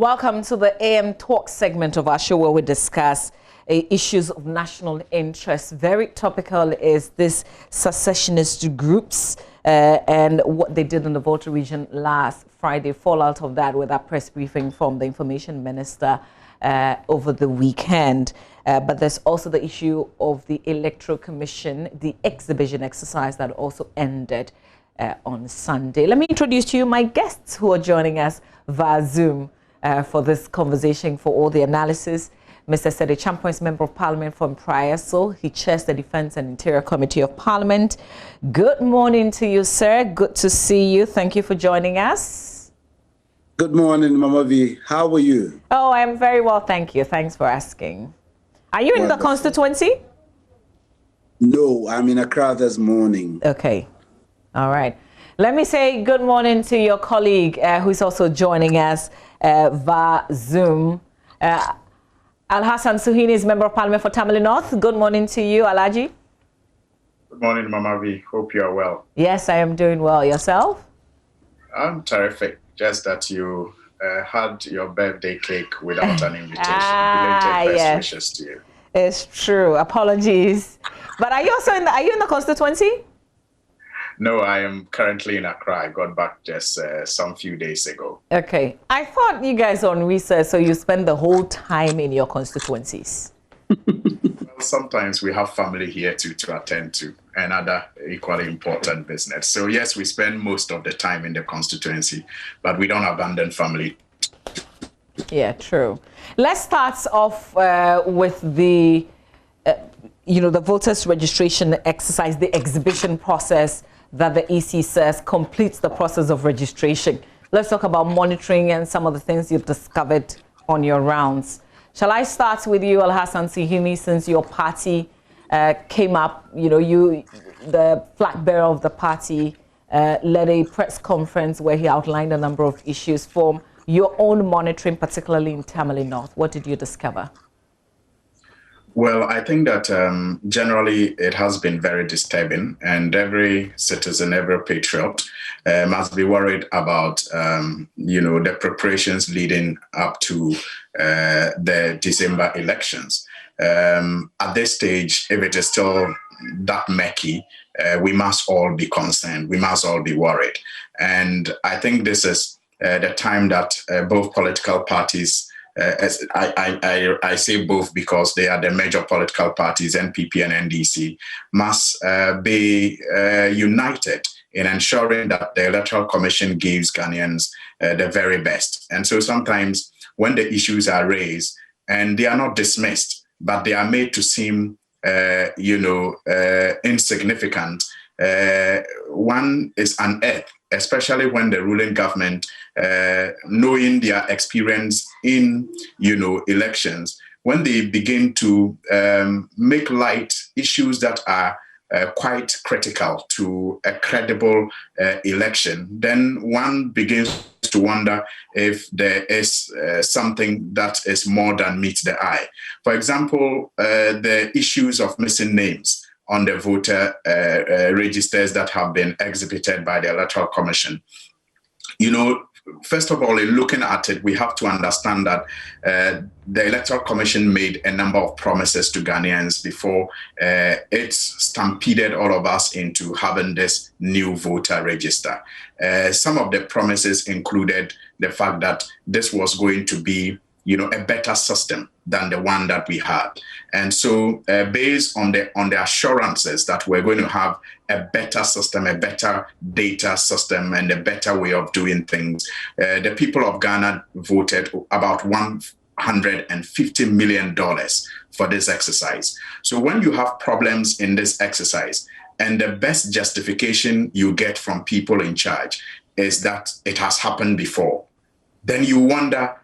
Welcome to the AM Talk segment of our show where we discuss issues of national interest. Very topical is this secessionist groups and what they did in the Volta region last Friday. Fallout of that with our press briefing from the information minister over the weekend. But there's also the issue of the Electoral Commission, the exhibition exercise that also ended on Sunday. Let me introduce to you my guests who are joining us via Zoom for this conversation, for all the analysis. Mr. Acheampong is Member of Parliament from Praia, he chairs the Defence and Interior Committee of Parliament. Good morning to you, sir. Good to see you. Thank you for joining us. Good morning, Mama V. How are you? Oh, I'm very well, thank you. Thanks for asking. Are you in the constituency? No, I'm in Accra this morning. Okay. All right. Let me say good morning to your colleague who's also joining us via Zoom. Al-Hassan Suhini is Member of Parliament for Tamale North. Good morning to you, Alaji. Good morning, Mama V. Hope you are well. Yes, I am doing well. Yourself? I'm terrific. Just that you had your birthday cake without an invitation. Belated best wishes to you. It's true. Apologies. But are you also in the constituency? No, I am currently in Accra. I got back just some few days ago. Okay. I thought you guys are on research, so you spend the whole time in your constituencies. Well, sometimes we have family here to attend to and other equally important business. So yes, we spend most of the time in the constituency, but we don't abandon family. Yeah, true. Let's start off with the, the voters registration exercise, the exhibition process that the EC says completes the process of registration. Let's talk about monitoring and some of the things you've discovered on your rounds. Shall I start with you, Al-Hassan Sihini, since your party came up, you, the flag bearer of the party, led a press conference where he outlined a number of issues for your own monitoring, particularly in Tamale North. What did you discover? Well, I think that generally it has been very disturbing, and every citizen, every patriot must be worried about, the preparations leading up to the December elections. At this stage, if it is still that murky, we must all be concerned. We must all be worried. And I think this is the time that both political parties, as I say both because they are the major political parties, NPP and NDC, must be united in ensuring that the Electoral Commission gives Ghanaians the very best. And so sometimes when the issues are raised and they are not dismissed, but they are made to seem, insignificant, one is unearthed, especially when the ruling government, knowing their experience in, elections, when they begin to make light issues that are quite critical to a credible election, then one begins to wonder if there is something that is more than meets the eye. For example, the issues of missing names on the voter registers that have been exhibited by the Electoral Commission. First of all, in looking at it, we have to understand that the Electoral Commission made a number of promises to Ghanaians before it stampeded all of us into having this new voter register. Some of the promises included the fact that this was going to be a better system than the one that we had. And so based on the assurances that we're going to have a better system, a better data system, and a better way of doing things, the people of Ghana voted about $150 million for this exercise. So when you have problems in this exercise, and the best justification you get from people in charge is that it has happened before, then you wonder,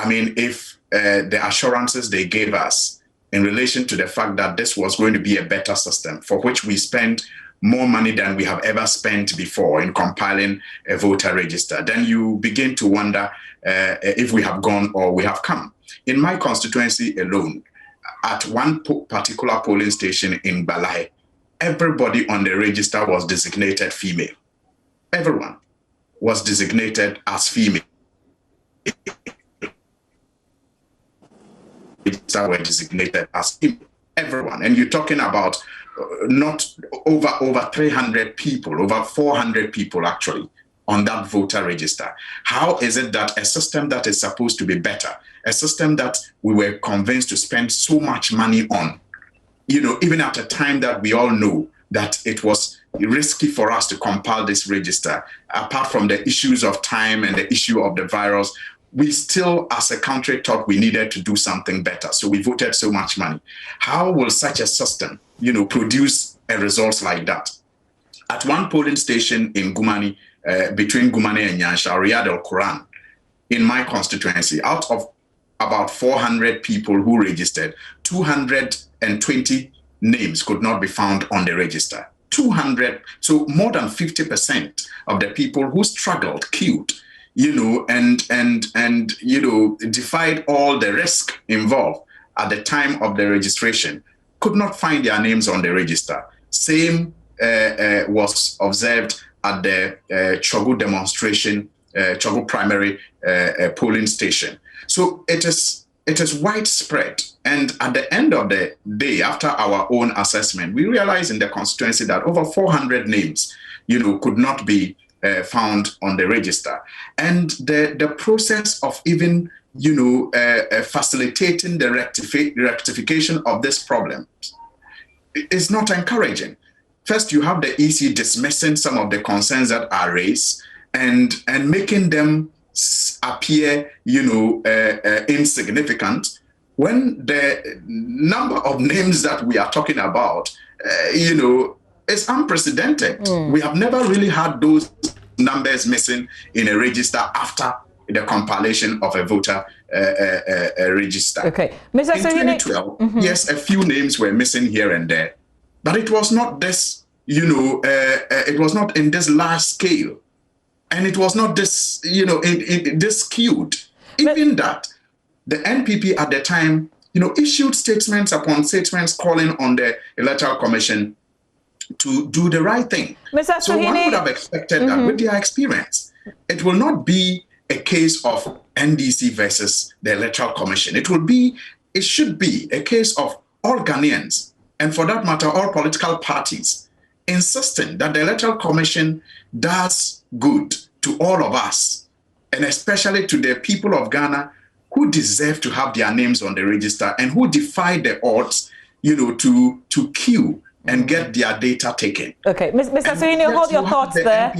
if the assurances they gave us in relation to the fact that this was going to be a better system, for which we spent more money than we have ever spent before in compiling a voter register, then you begin to wonder if we have gone or we have come. In my constituency alone, at one particular polling station in Balai, everybody on the register was designated female. Everyone was designated as female. register were designated as everyone. And you're talking about not over 300 people, over 400 people actually on that voter register. How is it that a system that is supposed to be better, a system that we were convinced to spend so much money on, even at a time that we all know that it was risky for us to compile this register, apart from the issues of time and the issue of the virus, we still, as a country, thought we needed to do something better. So we voted so much money. How will such a system, produce a result like that? At one polling station in Gumani, between Gumani and Nyansha, Riyadh Al Quran, in my constituency, out of about 400 people who registered, 220 names could not be found on the register. 200, so more than 50% of the people who struggled, queued, and defied all the risk involved at the time of the registration, could not find their names on the register. Same was observed at the Chogu demonstration, Chogu primary polling station. So it is widespread. And at the end of the day, after our own assessment, we realized in the constituency that over 400 names, could not be found on the register. And the process of even, facilitating the rectification of this problem is not encouraging. First, you have the EC dismissing some of the concerns that are raised and making them appear, insignificant, when the number of names that we are talking about, is unprecedented. We have never really had those numbers missing in a register after the compilation of a voter register. Okay, Mr. In 2012, yes, a few names were missing here and there, but it was not this, it was not in this large scale, and it was not this, this skewed. Even that, the NPP at the time, issued statements upon statements calling on the Electoral Commission to do the right thing. Mr. So one would have expected that with their experience, it will not be a case of NDC versus the Electoral Commission. It should be a case of all Ghanaians, and for that matter, all political parties, insisting that the Electoral Commission does good to all of us, and especially to the people of Ghana who deserve to have their names on the register and who defy the odds, to queue and get their data taken. Okay, Mr. Suhuyini, hold your thoughts there.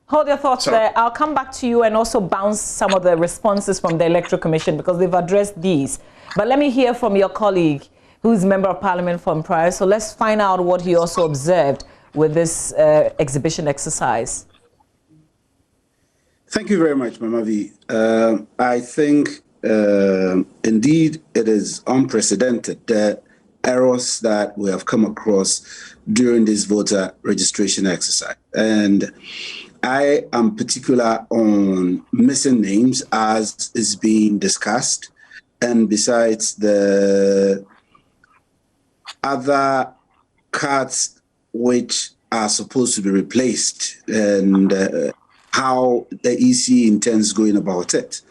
Hold your thoughts there. I'll come back to you and also bounce some of the responses from the Electoral Commission because they've addressed these. But let me hear from your colleague, who's Member of Parliament from Praia. So let's find out what he also observed with this exhibition exercise. Thank you very much, Mama V. I think indeed it is unprecedented, the errors that we have come across during this voter registration exercise. And I am particular on missing names as is being discussed. And besides the other cards which are supposed to be replaced and how the EC intends going about it.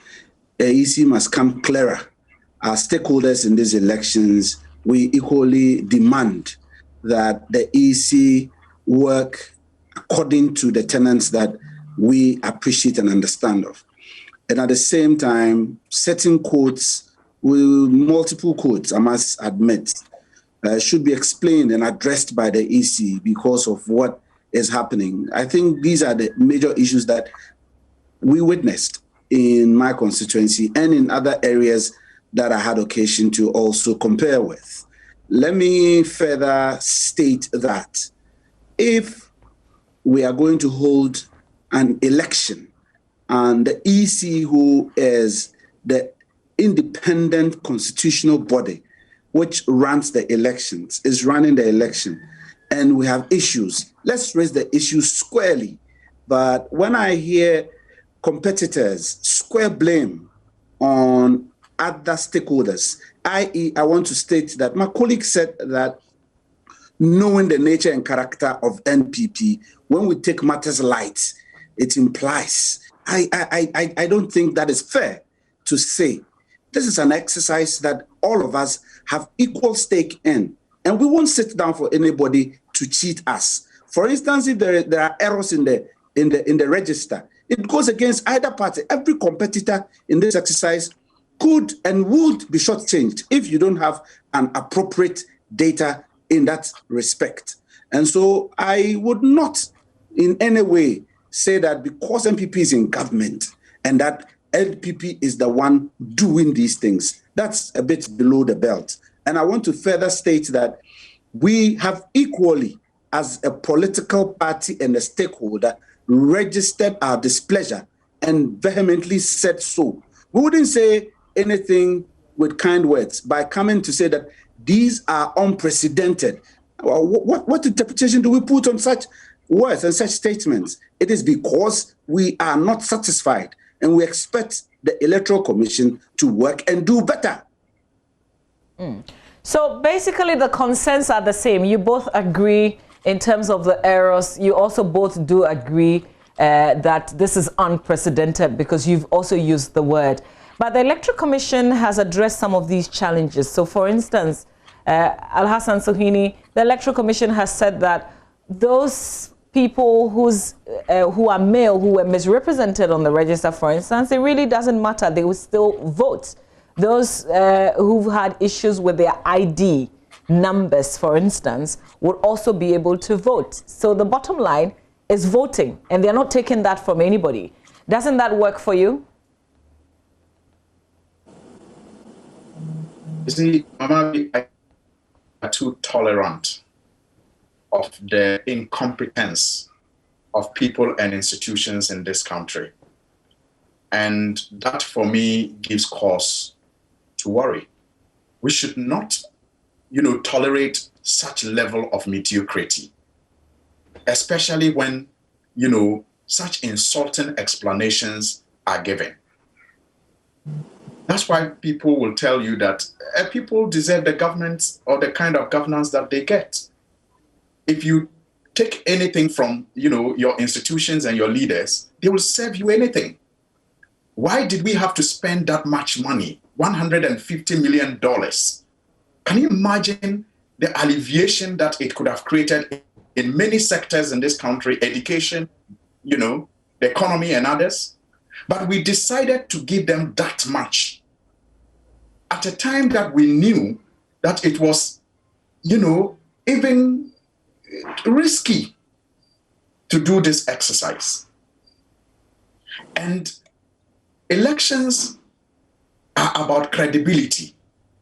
The EC must come clearer. As stakeholders in these elections, we equally demand that the EC work according to the tenets that we appreciate and understand of. And at the same time, certain codes, multiple codes, I must admit, should be explained and addressed by the EC because of what is happening. I think these are the major issues that we witnessed in my constituency and in other areas that I had occasion to also compare with. Let me further state that if we are going to hold an election and the EC, who is the independent constitutional body which runs the elections, is running the election, and we have issues, let's raise the issues squarely. But when I hear competitors square blame on other stakeholders, i.e., I want to state that my colleague said that knowing the nature and character of NPP, when we take matters light, it implies. I don't think that is fair to say. This is an exercise that all of us have equal stake in. And we won't sit down for anybody to cheat us. For instance, if there are errors in the register, it goes against either party. Every competitor in this exercise could and would be shortchanged if you don't have an appropriate data in that respect. And so I would not in any way say that because NPP is in government and that LPP is the one doing these things, that's a bit below the belt. And I want to further state that we have equally, as a political party and a stakeholder, registered our displeasure and vehemently said so. We wouldn't say anything with kind words by coming to say that these are unprecedented. What interpretation do we put on such words and such statements? It is because we are not satisfied and we expect the Electoral Commission to work and do better. So basically the concerns are the same. You both agree in terms of the errors. You also both do agree that this is unprecedented because you've also used the word. But the Electoral Commission has addressed some of these challenges. So for instance, Al-Hassan Sohini, the Electoral Commission has said that those people who are male, who were misrepresented on the register, for instance, it really doesn't matter. They will still vote. Those who've had issues with their ID numbers, for instance, would also be able to vote. So the bottom line is voting, and they're not taking that from anybody. Doesn't that work for you? You see, Mama, I are too tolerant of the incompetence of people and institutions in this country. And that, for me, gives cause to worry. We should not, tolerate such level of mediocrity, especially when, such insulting explanations are given. That's why people will tell you that people deserve the government or the kind of governance that they get. If you take anything from, your institutions and your leaders, they will serve you anything. Why did we have to spend that much money, $150 million? Can you imagine the alleviation that it could have created in many sectors in this country, education, the economy and others? But we decided to give them that much at a time that we knew that it was, even risky to do this exercise. And elections are about credibility.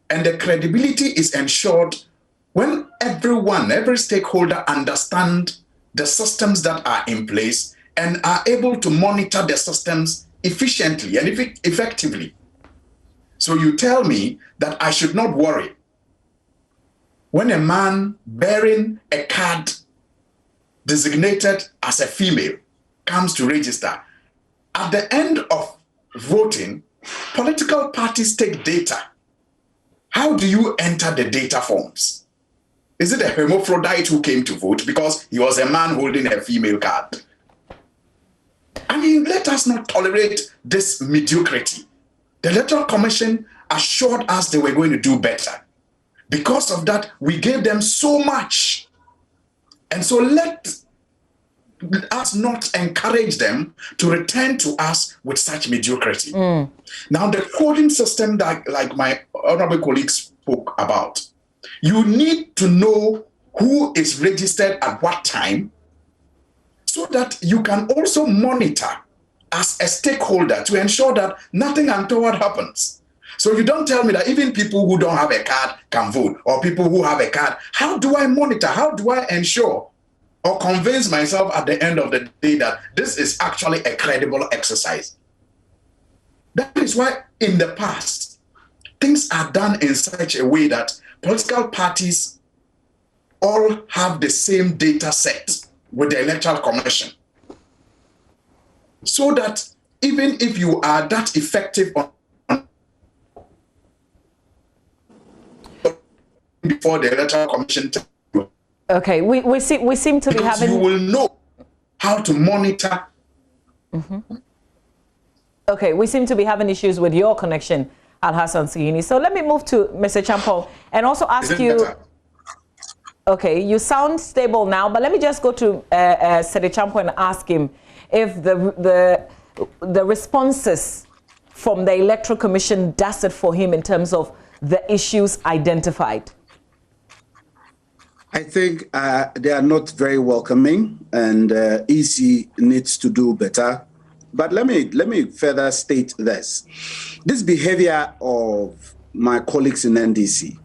And the credibility is ensured when every stakeholder understands the systems that are in place and are able to monitor the systems efficiently and effectively. So you tell me that I should not worry when a man bearing a card designated as a female comes to register. At the end of voting, political parties take data. How do you enter the data forms? Is it a hermaphrodite who came to vote because he was a man holding a female card? I mean, let us not tolerate this mediocrity. The Electoral Commission assured us they were going to do better. Because of that, we gave them so much. And so let us not encourage them to return to us with such mediocrity. Now, the coding system that, like my honorable colleague spoke about, you need to know who is registered at what time so that you can also monitor as a stakeholder to ensure that nothing untoward happens. So you don't tell me that even people who don't have a card can vote, or people who have a card. How do I monitor? How do I ensure or convince myself at the end of the day that this is actually a credible exercise? That is why in the past, things are done in such a way that political parties all have the same data set with the Electoral Commission. So that even if you are that effective on before the Electoral Commission, okay, we seem to be having. You will know how to monitor. Okay, we seem to be having issues with your connection. Al-Hassan Sihini. So let me move to Mr. Acheampong and also ask you. Better? Okay, you sound stable now, but let me just go to Sede Acheampong and ask him if the responses from the Electoral Commission does it for him in terms of the issues identified. I think they are not very welcoming, and EC needs to do better. But let me further state this: this behavior of my colleagues in NDC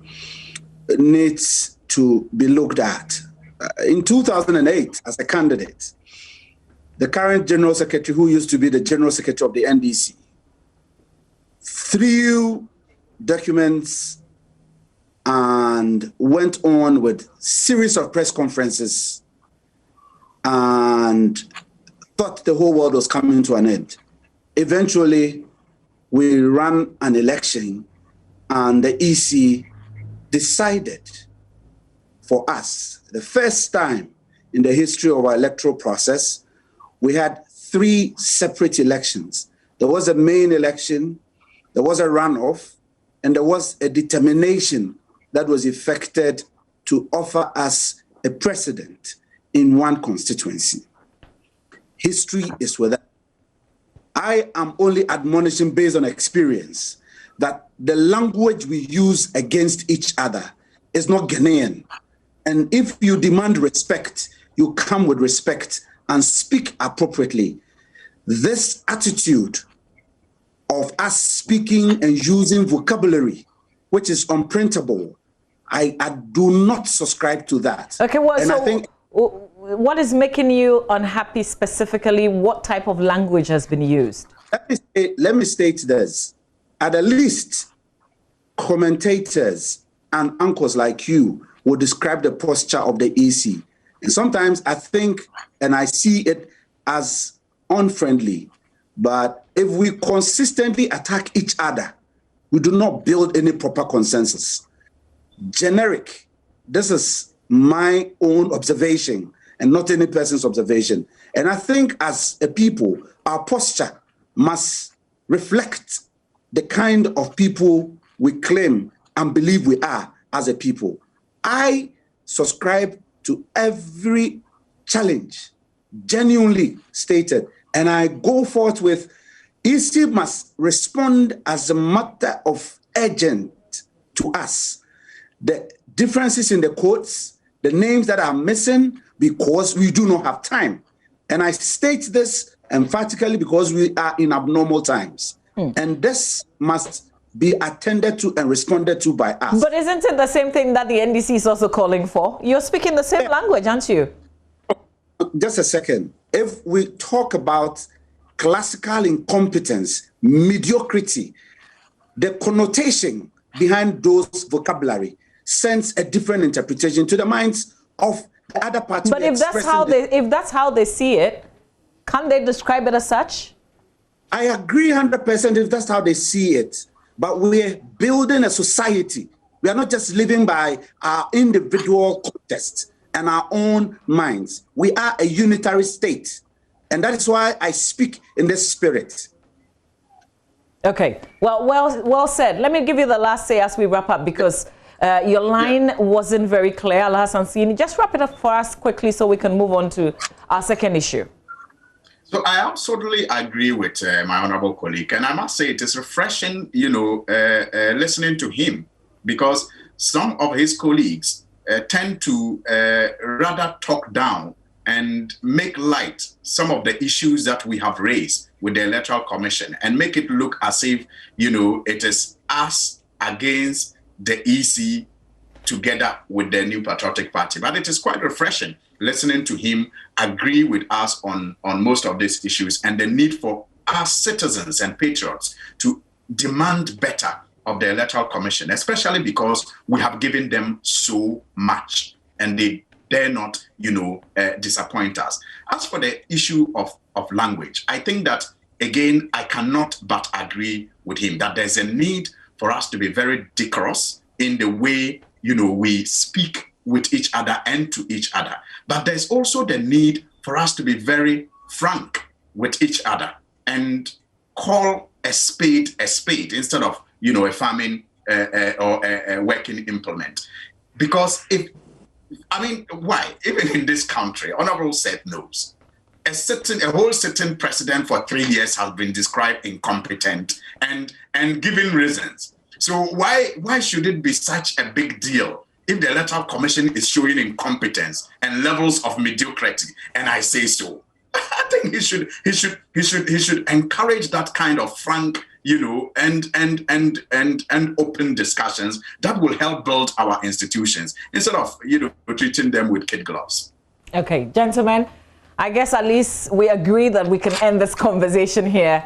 needs to be looked at. In 2008, as a candidate, the current General Secretary, who used to be the General Secretary of the NDC, threw documents and went on with series of press conferences and thought the whole world was coming to an end. Eventually, we ran an election and the EC decided for us, the first time in the history of our electoral process, we had 3 separate elections. There was a main election, there was a runoff, and there was a determination that was effected to offer us a precedent in one constituency. History is with us. I am only admonishing based on experience that the language we use against each other is not Ghanaian. And if you demand respect, you come with respect and speak appropriately. This attitude of us speaking and using vocabulary, which is unprintable, I do not subscribe to that. Okay, well, and so I think, what is making you unhappy specifically? What type of language has been used? let me state this. At the least, commentators and anchors like you will describe the posture of the EC. And sometimes I think, and I see it as unfriendly, but if we consistently attack each other, we do not build any proper consensus. Generic, this is my own observation and not any person's observation. And I think as a people, our posture must reflect the kind of people we claim and believe we are as a people. I subscribe to every challenge, genuinely stated, and I go forth with EC must respond as a matter of urgent to us. The differences in the codes, the names that are missing because we do not have time. And I state this emphatically because we are in abnormal times. And this must be attended to and responded to by us. But isn't it the same thing that the NDC is also calling for? You're speaking the same language, aren't you? Just a second. If we talk about classical incompetence, mediocrity, the connotation behind those vocabulary sends a different interpretation to the minds of the other party. But if that's how they see it, can't they describe it as such? I agree 100% if that's how they see it. But we're building a society. We are not just living by our individual context and our own minds. We are a unitary state. And that is why I speak in this spirit. Okay, well said. Let me give you the last say as we wrap up, because your line wasn't very clear, Al-Hassan Sihini. Just wrap it up for us quickly so we can move on to our second issue. So I absolutely agree with my honorable colleague, and I must say it is refreshing, listening to him, because some of his colleagues tend to rather talk down and make light some of the issues that we have raised with the Electoral Commission and make it look as if, it is us against the EC together with the New Patriotic Party. But it is quite refreshing listening to him agree with us on most of these issues and the need for us citizens and patriots to demand better of the Electoral Commission, especially because we have given them so much and they dare not, disappoint us. As for the issue of language, I think that, again, I cannot but agree with him that there's a need for us to be very decorous in the way, we speak with each other and to each other. But there's also the need for us to be very frank with each other and call a spade instead of, a farming or a working implement. Because why? Even in this country, Honorable Seth knows, a whole sitting president for 3 years has been described incompetent and given reasons. So why should it be such a big deal if the Electoral Commission is showing incompetence and levels of mediocrity? And I say so. I think he should encourage that kind of frank, and open discussions that will help build our institutions instead of treating them with kid gloves. Okay, gentlemen, I guess at least we agree that we can end this conversation here.